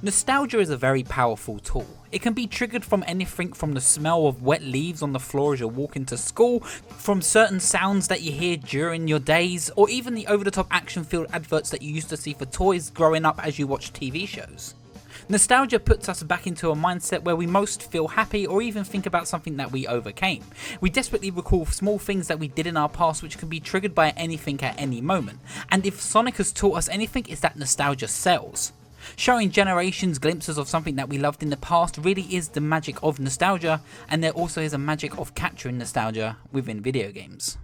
Nostalgia is a very powerful tool. It can be triggered from anything from the smell of wet leaves on the floor as you're walking to school, from certain sounds that you hear during your days, or even the over-the-top action-filled adverts that you used to see for toys growing up as you watch TV shows. Nostalgia puts us back into a mindset where we most feel happy or even think about something that we overcame. We desperately recall small things that we did in our past which can be triggered by anything at any moment, and if Sonic has taught us anything, it's that nostalgia sells. Showing generations glimpses of something that we loved in the past really is the magic of nostalgia, and there also is a magic of capturing nostalgia within video games.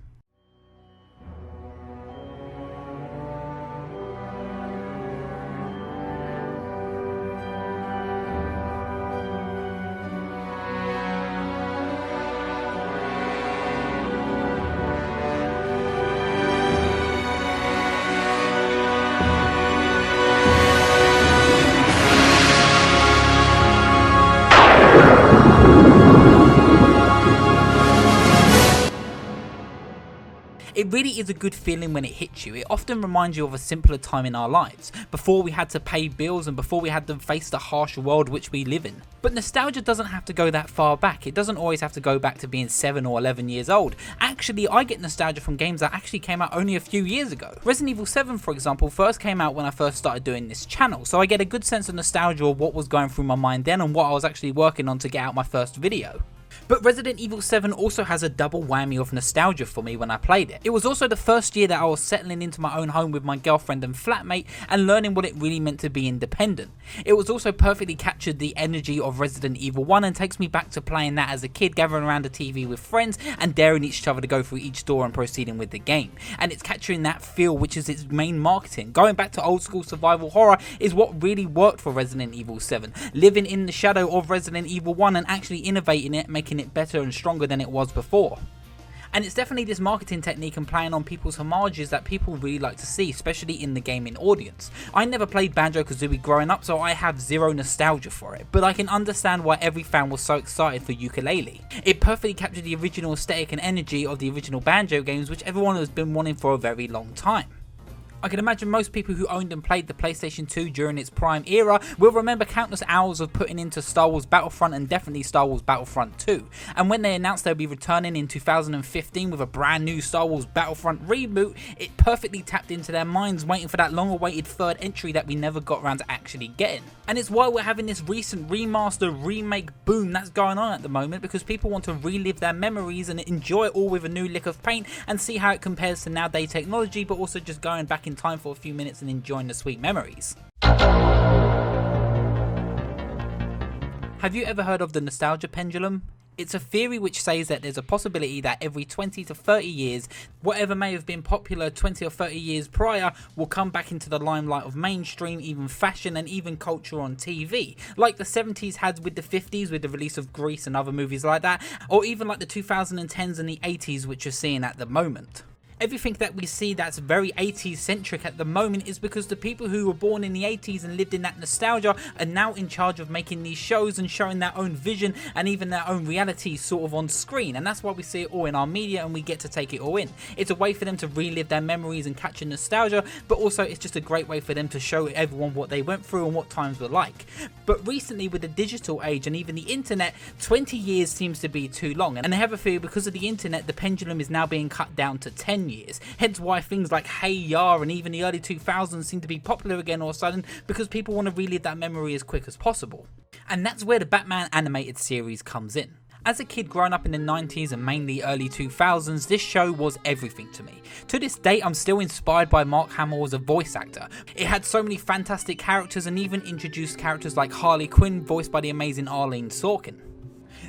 It really is a good feeling when it hits you. It often reminds you of a simpler time in our lives, before we had to pay bills and before we had to face the harsh world which we live in. But nostalgia doesn't have to go that far back. It doesn't always have to go back to being 7 or 11 years old. Actually, I get nostalgia from games that actually came out only a few years ago. Resident Evil 7, for example, first came out when I first started doing this channel, so I get a good sense of nostalgia of what was going through my mind then and what I was actually working on to get out my first video. But Resident Evil 7 also has a double whammy of nostalgia for me when I played it. It was also the first year that I was settling into my own home with my girlfriend and flatmate and learning what it really meant to be independent. It was also perfectly captured the energy of Resident Evil 1 and takes me back to playing that as a kid, gathering around a TV with friends and daring each other to go through each door and proceeding with the game. And it's capturing that feel which is its main marketing. Going back to old school survival horror is what really worked for Resident Evil 7. Living in the shadow of Resident Evil 1 and actually innovating it, making it better and stronger than it was before. And it's definitely this marketing technique and playing on people's homages that people really like to see, especially in the gaming audience. I never played Banjo-Kazooie growing up, so I have zero nostalgia for it, but I can understand why every fan was so excited for Yooka-Laylee. It perfectly captured the original aesthetic and energy of the original Banjo games, which everyone has been wanting for a very long time. I can imagine most people who owned and played the PlayStation 2 during its prime era will remember countless hours of putting into Star Wars Battlefront and definitely Star Wars Battlefront 2. And when they announced they'll be returning in 2015 with a brand new Star Wars Battlefront reboot, it perfectly tapped into their minds, waiting for that long awaited third entry that we never got around to actually getting. And it's why we're having this recent remaster remake boom that's going on at the moment, because people want to relive their memories and enjoy it all with a new lick of paint and see how it compares to nowadays technology, but also just going back in time for a few minutes and enjoying the sweet memories. Have you ever heard of the nostalgia pendulum? It's a theory which says that there's a possibility that every 20 to 30 years, whatever may have been popular 20 or 30 years prior will come back into the limelight of mainstream, even fashion and even culture on TV. Like the 70s had with the 50s with the release of Grease and other movies like that, or even like the 2010s and the 80s which you're seeing at the moment. Everything that we see that's very 80s centric at the moment is because the people who were born in the 80s and lived in that nostalgia are now in charge of making these shows and showing their own vision and even their own reality sort of on screen, and that's why we see it all in our media and we get to take it all in. It's a way for them to relive their memories and capture nostalgia, but also it's just a great way for them to show everyone what they went through and what times were like. But recently with the digital age and even the internet, 20 years seems to be too long, and they have a fear because of the internet the pendulum is now being cut down to 10 years. Hence why things like Hey Ya and even the early 2000s seem to be popular again all of a sudden, because people want to relive that memory as quick as possible. And that's where the Batman animated series comes in. As a kid growing up in the 90s and mainly early 2000s, this show was everything to me. To this day, I'm still inspired by Mark Hamill as a voice actor. It had so many fantastic characters and even introduced characters like Harley Quinn, voiced by the amazing Arlene Sorkin.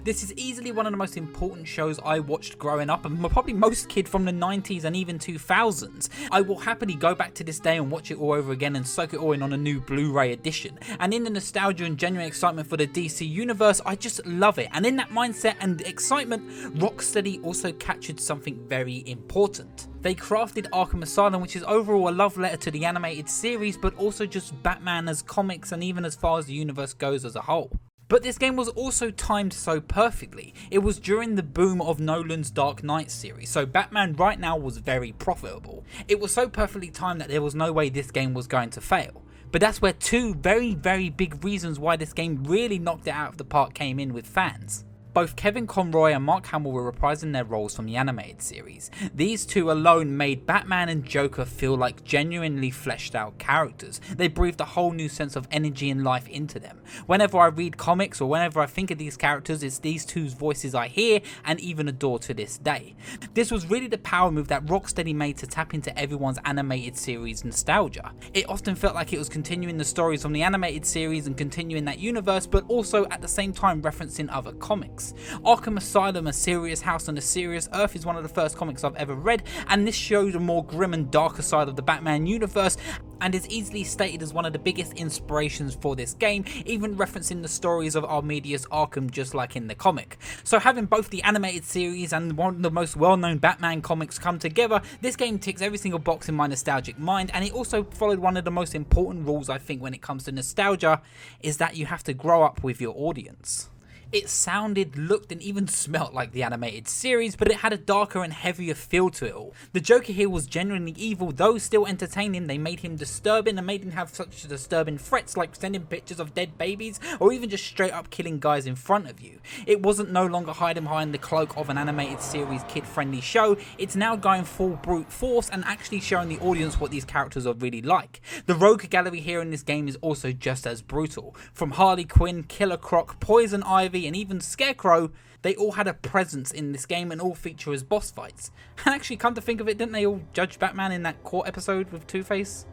This is easily one of the most important shows I watched growing up, and probably most kids from the 90s and even 2000s. I will happily go back to this day and watch it all over again and soak it all in on a new Blu-ray edition. And in the nostalgia and genuine excitement for the DC universe, I just love it. And in that mindset and excitement, Rocksteady also captured something very important. They crafted Arkham Asylum, which is overall a love letter to the animated series, but also just Batman as comics and even as far as the universe goes as a whole. But this game was also timed so perfectly. It was during the boom of Nolan's Dark Knight series, so Batman right now was very profitable. It was so perfectly timed that there was no way this game was going to fail. But that's where two very big reasons why this game really knocked it out of the park came in with fans. Both Kevin Conroy and Mark Hamill were reprising their roles from the animated series. These two alone made Batman and Joker feel like genuinely fleshed out characters. They breathed a whole new sense of energy and life into them. Whenever I read comics or whenever I think of these characters, it's these two's voices I hear and even adore to this day. This was really the power move that Rocksteady made to tap into everyone's animated series nostalgia. It often felt like it was continuing the stories from the animated series and continuing that universe, but also at the same time referencing other comics. Arkham Asylum, A Serious House on a Serious Earth is one of the first comics I've ever read, and this showed a more grim and darker side of the Batman universe and is easily stated as one of the biggest inspirations for this game, even referencing the stories of Armedius Arkham just like in the comic. So having both the animated series and one of the most well-known Batman comics come together, this game ticks every single box in my nostalgic mind, and it also followed one of the most important rules I think when it comes to nostalgia, is that you have to grow up with your audience. It sounded, looked and even smelt like the animated series, but it had a darker and heavier feel to it all. The Joker here was genuinely evil, though still entertaining. They made him disturbing and made him have such disturbing threats like sending pictures of dead babies or even just straight up killing guys in front of you. It wasn't no longer hiding behind the cloak of an animated series kid friendly show, it's now going full brute force and actually showing the audience what these characters are really like. The rogue gallery here in this game is also just as brutal. From Harley Quinn, Killer Croc, Poison Ivy and even Scarecrow, they all had a presence in this game and all feature as boss fights. And actually, come to think of it, didn't they all judge Batman in that court episode with Two-Face?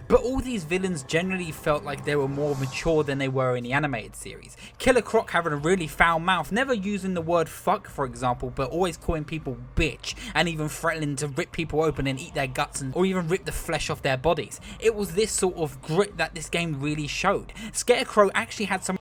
But all these villains generally felt like they were more mature than they were in the animated series. Killer Croc having a really foul mouth, never using the word fuck for example, but always calling people bitch and even threatening to rip people open and eat their guts or even rip the flesh off their bodies. It was this sort of grit that this game really showed. Scarecrow actually had some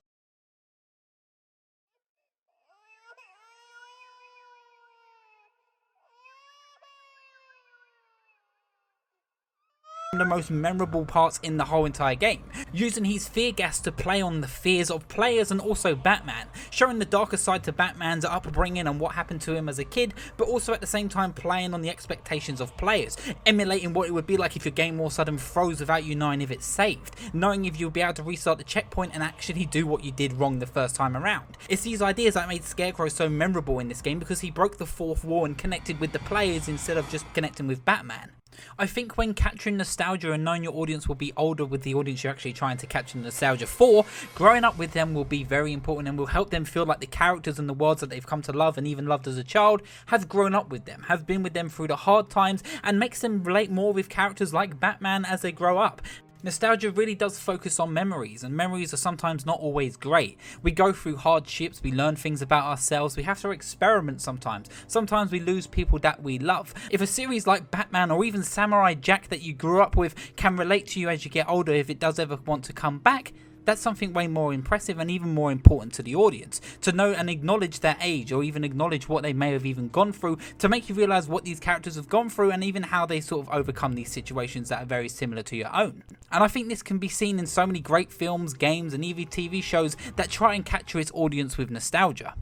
the most memorable parts in the whole entire game, using his fear gas to play on the fears of players and also Batman, showing the darker side to Batman's upbringing and what happened to him as a kid, but also at the same time playing on the expectations of players, emulating what it would be like if your game all of a sudden froze without you knowing if it's saved, knowing if you'll be able to restart the checkpoint and actually do what you did wrong the first time around. It's these ideas that made Scarecrow so memorable in this game because he broke the fourth wall and connected with the players instead of just connecting with Batman. I think when capturing nostalgia and knowing your audience will be older with the audience you're actually trying to capture nostalgia for, growing up with them will be very important and will help them feel like the characters and the worlds that they've come to love and even loved as a child have grown up with them, have been with them through the hard times, and makes them relate more with characters like Batman as they grow up. Nostalgia really does focus on memories, and memories are sometimes not always great. We go through hardships, we learn things about ourselves, we have to experiment sometimes. Sometimes we lose people that we love. If a series like Batman or even Samurai Jack that you grew up with can relate to you as you get older, if it does ever want to come back, that's something way more impressive and even more important to the audience, to know and acknowledge their age or even acknowledge what they may have even gone through, to make you realise what these characters have gone through and even how they sort of overcome these situations that are very similar to your own. And I think this can be seen in so many great films, games and even TV shows that try and capture its audience with nostalgia.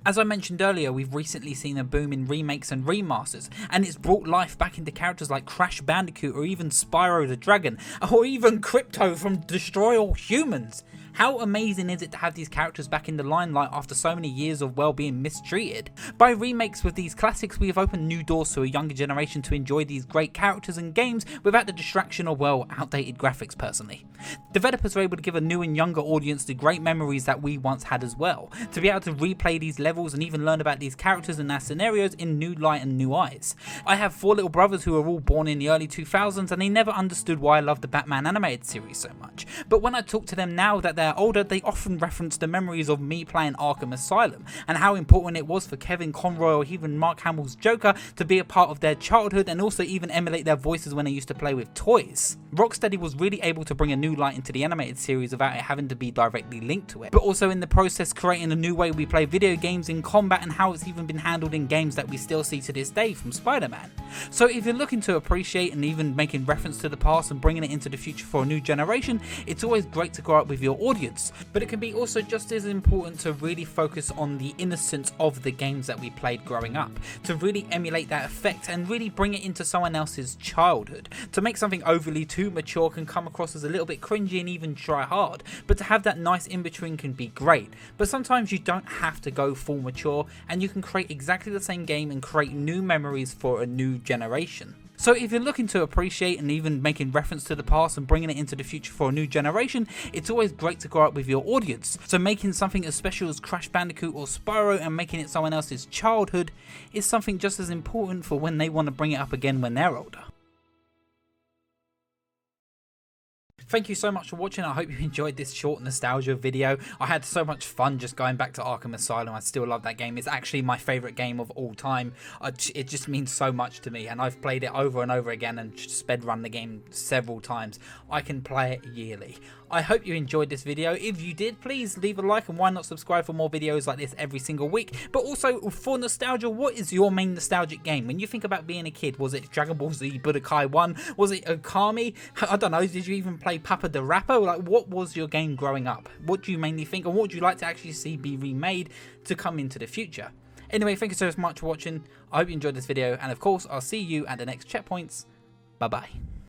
As I mentioned earlier, we've recently seen a boom in remakes and remasters, and it's brought life back into characters like Crash Bandicoot or even Spyro the Dragon, or even Crypto from Destroy All Humans. How amazing is it to have these characters back in the limelight after so many years of being mistreated? By remakes with these classics, we have opened new doors to a younger generation to enjoy these great characters and games without the distraction of, outdated graphics personally. Developers are able to give a new and younger audience the great memories that we once had as well, to be able to replay these levels and even learn about these characters and their scenarios in new light and new eyes. I have 4 little brothers who are all born in the early 2000s and they never understood why I loved the Batman animated series so much, but when I talk to them now that they're older, they often reference the memories of me playing Arkham Asylum and how important it was for Kevin Conroy or even Mark Hamill's Joker to be a part of their childhood and also even emulate their voices when they used to play with toys. Rocksteady was really able to bring a new light into the animated series without it having to be directly linked to it, but also in the process creating a new way we play video games in combat and how it's even been handled in games that we still see to this day from Spider-Man. So if you're looking to appreciate and even making reference to the past and bringing it into the future for a new generation, it's always great to grow up with your audience audience. But it can be also just as important to really focus on the innocence of the games that we played growing up, to really emulate that effect and really bring it into someone else's childhood. To make something overly too mature can come across as a little bit cringy and even try hard, but to have that nice in between can be great. But sometimes you don't have to go full mature, and you can create exactly the same game and create new memories for a new generation. So if you're looking to appreciate and even making reference to the past and bringing it into the future for a new generation, it's always great to grow up with your audience. So making something as special as Crash Bandicoot or Spyro and making it someone else's childhood is something just as important for when they want to bring it up again when they're older. Thank you so much for watching. I hope you enjoyed this short nostalgia video. I had so much fun just going back to Arkham Asylum. I still love that game. It's actually my favourite game of all time. It just means so much to me, and I've played it over and over again and sped run the game several times. I can play it yearly. I hope you enjoyed this video. If you did, please leave a like, and why not subscribe for more videos like this every single week. But also, for nostalgia, what is your main nostalgic game? When you think about being a kid, was it Dragon Ball Z Budokai 1? Was it Okami? I don't know, did you even play Papa the Rapper? Like, what was your game growing up? What do you mainly think, and what would you like to actually see be remade to come into the future? Anyway, thank you so much for watching. I hope you enjoyed this video, and of course, I'll see you at the next checkpoints. Bye bye.